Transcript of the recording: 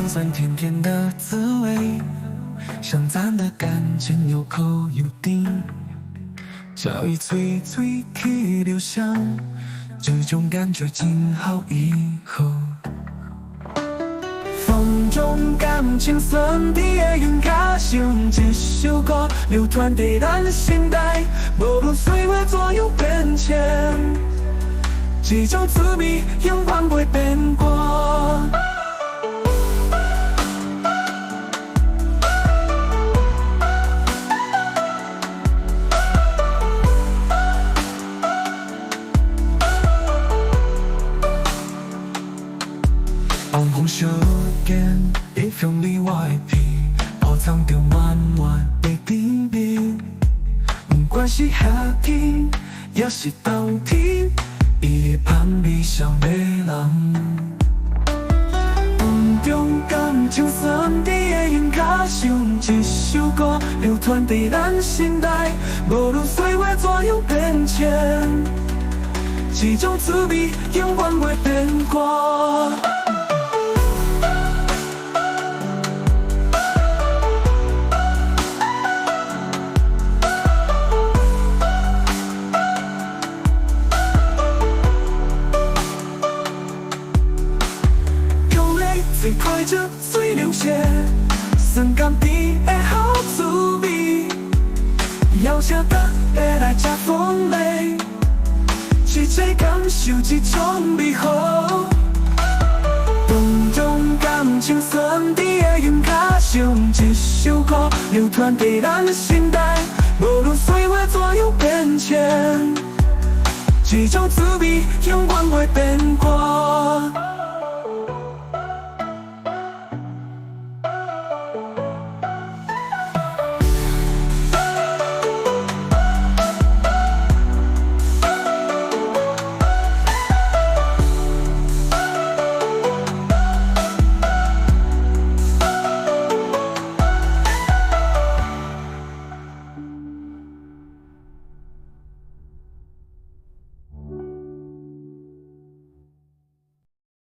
酸酸甜甜的滋味，像咱的感情有口有底，笑意脆脆去留香，这种感觉今后以后。风中感情酸的云卡用这首歌流传在咱心内，无论岁月左右变迁，这种滋味永远袂变过。红红手间，一封里外皮，包藏着满满的甜蜜。不管是夏天，也是冬天，伊的香味上迷人。风中感情酸的音卡用这首歌流传在咱心内，无论岁月怎样变迁，这种滋味永远袂变过。最快着最流血，酸甘甜的好滋味，要舍得要来吃风味，去这感受这种美好。风中感情酸的云卡用这首歌流传在咱心内，无论岁月怎样变迁，这种滋味永远袂变过。